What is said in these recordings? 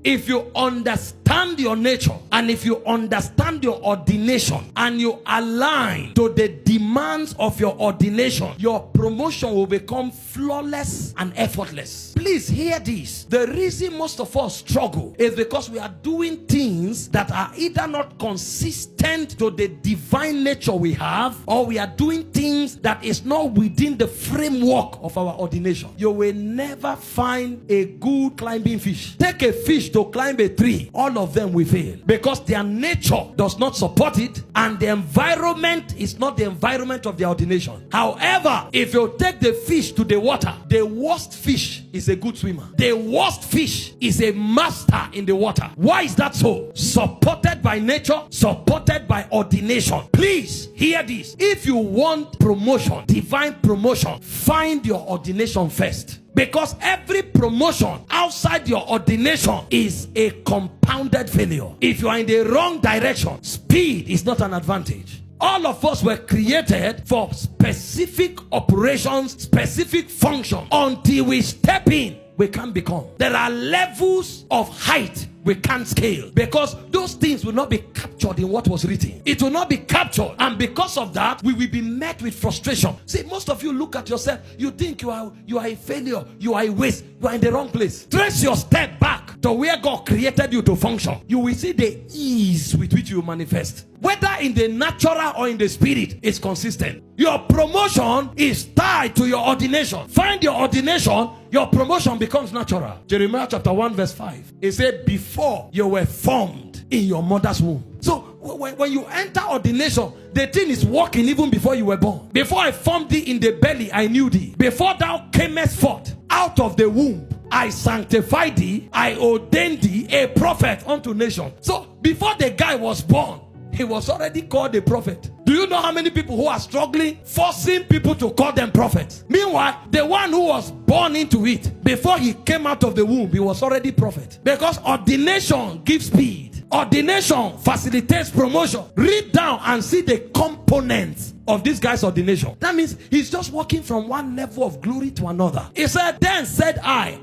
If you understand your nature, and if you understand your ordination, and you align to the demands of your ordination, your promotion will become flawless and effortless. Please hear this. The reason most of us struggle is because we are doing things that are either not consistent to the divine nature we have, or we are doing things that is not within the framework of our ordination. You will never find a good climbing fish. Take a fish to climb a tree, all of them will fail because their nature does not support it, and the environment is not the environment of the ordination. However, if you take the fish to the water, the worst fish is a good swimmer. The worst fish is a master in the water. Why is that so? Supported by nature, supported by ordination. Please hear this. If you want promotion, divine promotion, find your ordination first. Because every promotion outside your ordination is a compounded failure. If you are in the wrong direction, speed is not an advantage. All of us were created for specific operations, specific function. Until we step in, we can't become. There are levels of height we can't scale, because those things will not be captured in what was written. It will not be captured, and because of that, we will be met with frustration. See, most of you look at yourself, you think you are a failure, you are a waste, you are in the wrong place. Trace your step back to where God created you to function. You will see the ease with which you manifest. Whether in the natural or in the spirit, it's consistent. Your promotion is tied to your ordination. Find your ordination, your promotion becomes natural. Jeremiah chapter 1 verse 5. It said, before you were formed in your mother's womb. So when you enter ordination, the thing is working even before you were born. Before I formed thee in the belly, I knew thee. Before thou camest forth out of the womb, I sanctified thee, I ordained thee a prophet unto nations. So before the guy was born, he was already called a prophet. Do you know how many people who are struggling, forcing people to call them prophets? Meanwhile, the one who was born into it, before he came out of the womb, he was already prophet. Because ordination gives speed. Ordination facilitates promotion. Read down and see the components of this guy's ordination. That means he's just walking from one level of glory to another. He said, then said I,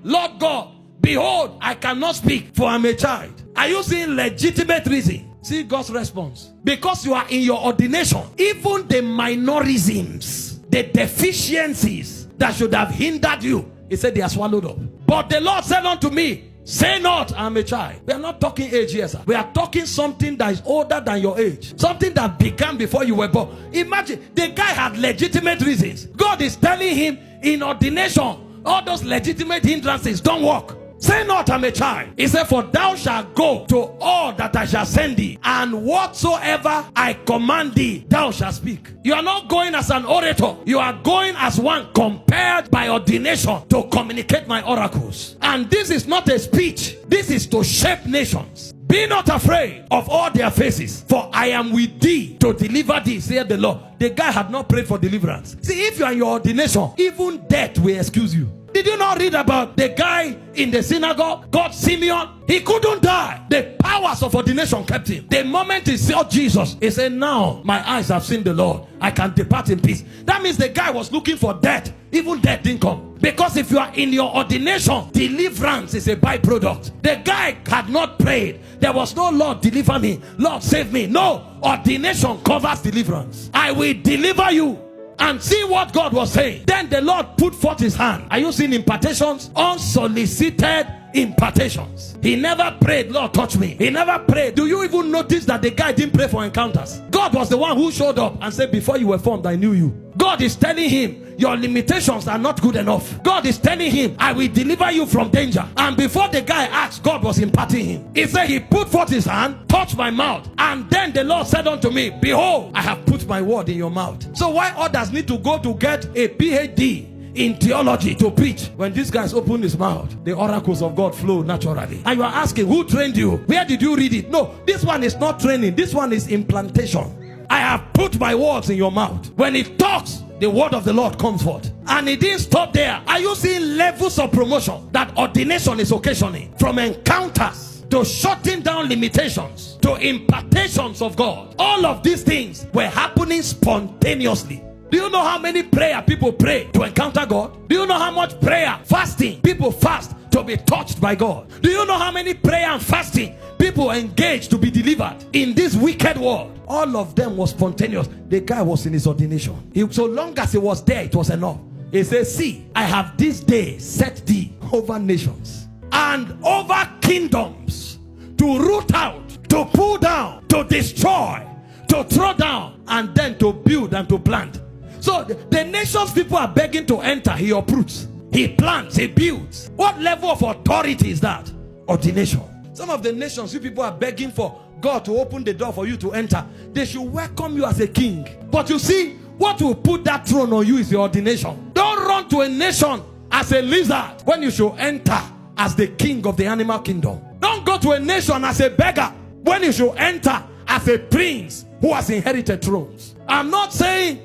Lord God, behold, I cannot speak, for I'm a child. Are you seeing legitimate reason? See God's response. Because you are in your ordination, even the minorisms, the deficiencies that should have hindered you, he said they are swallowed up. But the Lord said unto me, say not, I'm a child. We are not talking age here, sir. We are talking something that is older than your age. Something that began before you were born. Imagine, the guy had legitimate reasons. God is telling him in ordination, all those legitimate hindrances don't work. Say not, I'm a child. He said, for thou shalt go to all that I shall send thee, and whatsoever I command thee, thou shalt speak. You are not going as an orator. You are going as one compared by ordination to communicate my oracles. And this is not a speech. This is to shape nations. Be not afraid of all their faces, for I am with thee to deliver thee, saith the Lord. The guy had not prayed for deliverance. See, if you are in your ordination, even death will excuse you. Did you not read about the guy in the synagogue called Simeon? He couldn't die. The powers of ordination kept him. The moment he saw Jesus, he said, now my eyes have seen the Lord. I can depart in peace. That means the guy was looking for death. Even death didn't come. Because if you are in your ordination, deliverance is a byproduct. The guy had not prayed. There was no Lord deliver me, Lord save me. No, ordination covers deliverance. I will deliver you. And see what God was saying. Then the Lord put forth his hand. Are you seeing impartations? Unsolicited impartations. He never prayed, Lord touch me. He never prayed. Do you even notice that the guy didn't pray for encounters? God was the one who showed up and said, before you were formed, I knew you. God is telling him, your limitations are not good enough. God is telling him, I will deliver you from danger. And before the guy asked, God was imparting him. He said, he put forth his hand, touched my mouth. And then the Lord said unto me, behold, I have put my word in your mouth. So why others need to go to get a PhD in theology to preach, when these guys open his mouth, the oracles of God flow naturally? And you are asking, who trained you? Where did you read it? No, this one is not training. This one is implantation. I have put my words in your mouth. When it talks, the word of the Lord comes forth. And it didn't stop there. Are you seeing levels of promotion that ordination is occasioning? From encounters to shutting down limitations to impartations of God. All of these things were happening spontaneously. Do you know how many prayer people pray to encounter God? Do you know how much prayer, fasting, people fast to be touched by God. Do you know how many prayer and fasting people engaged to be delivered in this wicked world? All of them was spontaneous. The guy was in his ordination. So long as he was there, it was enough. He says, see, I have this day set thee over nations and over kingdoms, to root out, to pull down, to destroy, to throw down, and then to build and to plant. So the nations people are begging to enter, he uproots, he plants, he builds. What level of authority is that? Ordination. Some of the nations you people are begging for God to open the door for you to enter. They should welcome you as a king. But you see, what will put that throne on you is your ordination. Don't run to a nation as a lizard when you should enter as the king of the animal kingdom. Don't go to a nation as a beggar when you should enter as a prince who has inherited thrones. I'm not saying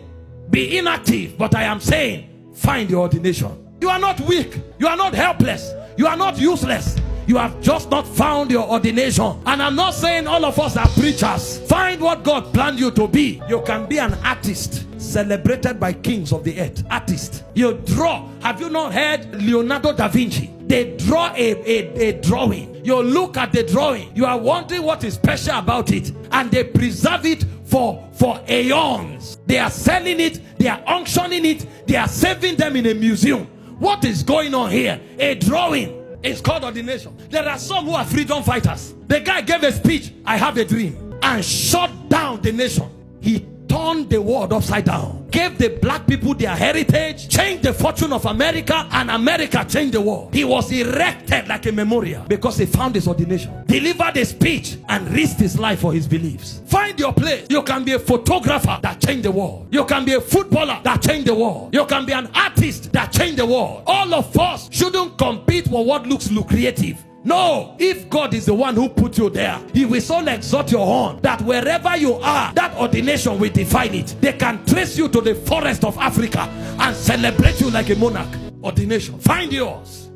be inactive, but I am saying find your ordination. You are not weak. You are not helpless. You are not useless. You have just not found your ordination. And I'm not saying all of us are preachers. Find what God planned you to be. You can be an artist, celebrated by kings of the earth. Artist. You draw. Have you not heard Leonardo da Vinci? They draw a drawing. You look at the drawing. You are wondering what is special about it. And they preserve it for aeons. They are selling it. They are auctioning it. They are saving them in a museum. What is going on here? A drawing. It's called ordination. There are some who are freedom fighters. The guy gave a speech, I have a dream, and shut down the nation. He turned the world upside down, gave the black people their heritage, changed the fortune of America, and America changed the world. He was erected like a memorial because he found his ordination, delivered a speech, and risked his life for his beliefs. Find your place. You can be a photographer that changed the world. You can be a footballer that changed the world. You can be an artist that changed the world. All of us shouldn't compete for what looks lucrative. No, if God is the one who put you there, he will so exalt your horn that wherever you are, that ordination will define it. They can trace you to the forest of Africa and celebrate you like a monarch. Ordination. Find yours.